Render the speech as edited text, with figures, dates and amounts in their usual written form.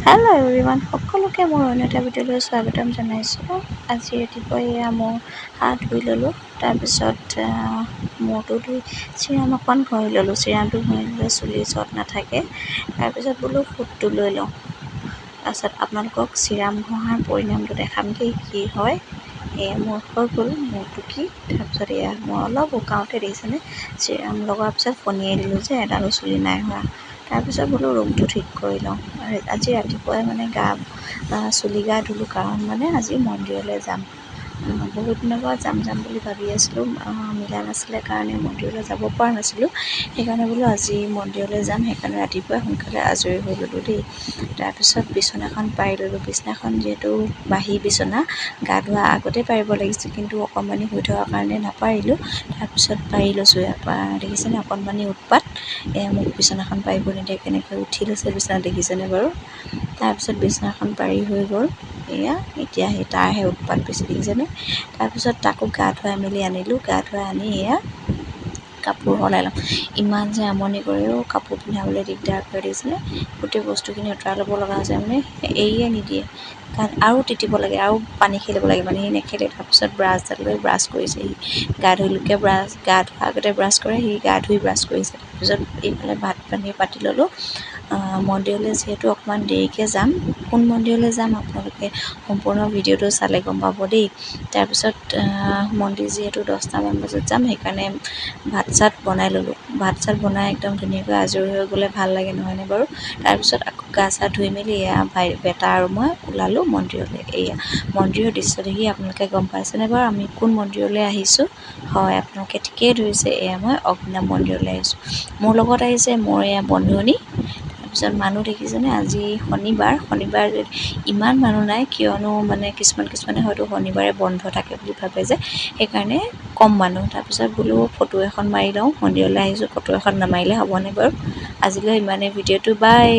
Hello' everyone, সকলোকে মোৰ অন্য এটা ভিডিঅ'লৈ স্বাগতম জনাইছোঁ। আজি ৰাতিপুৱা এয়া মই হাত ধুই ল'লোঁ। তাৰপিছত মূৰটো ধুই চিৰাম অকণ ঘঁহি ল'লোঁ। চিৰামটো ঘঁহি ল'লে চুলি চট নাথাকে। তাৰপিছত বোলো ফুটটো লৈ লওঁ। তাৰপিছত আপোনালোকক চিৰাম ঘঁহাৰ পৰিণামটো দেখামগৈ কি হয়। এয়া মোৰ হৈ গ'ল মূৰটো কি। তাৰপিছত এয়া মই অলপ শুকাওঁতে দেখিছেনে, চিৰাম লগোৱাৰ পিছত ফণিয়াই দিলোঁ যে এডালো চুলি নাই হোৱা। তাৰপিছত বোলো ৰুমটো ঠিক কৰি লওঁ। আজি ৰাতিপুৱাই মানে চুলি গা ধুলোঁ, কাৰণ মানে আজি মন্দিৰলৈ যাম। বহুত দিনৰ পৰা যাম বুলি ভাবি আছিলোঁ, মিলা নাছিলে কাৰণে মন্দিৰলৈ যাব পৰা নাছিলোঁ। সেইকাৰণে বোলো আজি মন্দিৰলৈ যাম, সেইকাৰণে ৰাতিপুৱাই সোনকালে আজৰি হৈ ল'লোঁ দেই। তাৰপিছত বিচনাখন পাৰি ল'লোঁ। বিচনাখন যিহেতু বাঁহী বিচনা, গা ধোৱা আগতে পাৰিব লাগিছিল, কিন্তু অকণমানি হৈ থকাৰ কাৰণে নাপাৰিলোঁ। তাৰপিছত পাৰি লৈছোঁ। দেখিছেনে অকণমানি উৎপাত, মোক বিচনাখন পাৰিব নিদিয়ে, কেনেকৈ উঠি লৈছে বিচনা দেখিছেনে বাৰু। তাৰপিছত বিচনাখন পাৰি হৈ গ'ল। এতিয়া সেই তাৰহে উৎপাত বেছি দেখিছেনে। তাৰপিছত তাকো গা ধুৱাই মেলি আনিলোঁ। গা ধুৱাই আনি এয়া কাপোৰ সলাই ল'ম। ইমান যে আমনি কৰেও, কাপোৰ পিন্ধাবলৈ দিগদাৰ কৰি দিছেনে। গোটেই বস্তুখিনি আঁতৰাই ল'ব লগা হৈছে, মানে এৰিয়ে নিদিয়ে। গাত আৰু তিতিব লাগে, আৰু পানী খেলিব লাগে, মানে সি নেখেলে। তাৰপিছত ব্ৰাছডাল লৈ ব্ৰাছ কৰিছে সি। গা ধুই গা ধোৱাৰ আগতে ব্ৰাছ কৰে, সি গা ধুই ব্ৰাছ কৰিছে। তাৰপিছত এইফালে ভাত পানী পাতি ল'লোঁ। মন্দিৰলৈ যিহেতু অকণমান দেৰিকৈ যাম, কোন মন্দিৰলৈ যাম আপোনালোকে সম্পূৰ্ণ ভিডিঅ'টো চালে গম পাব দেই। তাৰপিছত মন্দিৰ যিহেতু 10টামান বজাত যাম, সেইকাৰণে ভাত চাত বনাই ল'লোঁ। ভাত চাত বনাই একদম ধুনীয়াকৈ আজৰি হৈ গ'লে ভাল লাগে, নহয়নে বাৰু। তাৰপিছত আকৌ গা চা ধুই মেলি বেটা আৰু মই ওলালোঁ মন্দিৰলৈ। মন্দিৰৰ দৃশ্য দেখি আপোনালোকে গম পাইছেনে বাৰু আমি কোন মন্দিৰলৈ আহিছোঁ। হয়, আপোনালোকে ঠিকেই ধৰিছে, মই অগ্নিনাভ মন্দিৰলৈ আহিছোঁ। মোৰ লগত আহিছে মোৰ বন্ধুজনী। তাৰপিছত মানুহ দেখিছেনে, আজি শনিবাৰ ইমান মানুহ নাই, কিয়নো মানে কিছুমানে হয়তো শনিবাৰে বন্ধ থাকে বুলি ভাবে যে, সেইকাৰণে কম মানুহ। তাৰপিছত বোলো ফটো এখন মাৰি লওঁ, মন্দিৰলৈ আহিছোঁ, ফটো এখন নামাৰিলে হ'বনে বাৰু। আজিলৈ ইমানেই, ভিডিঅ'টো বাই।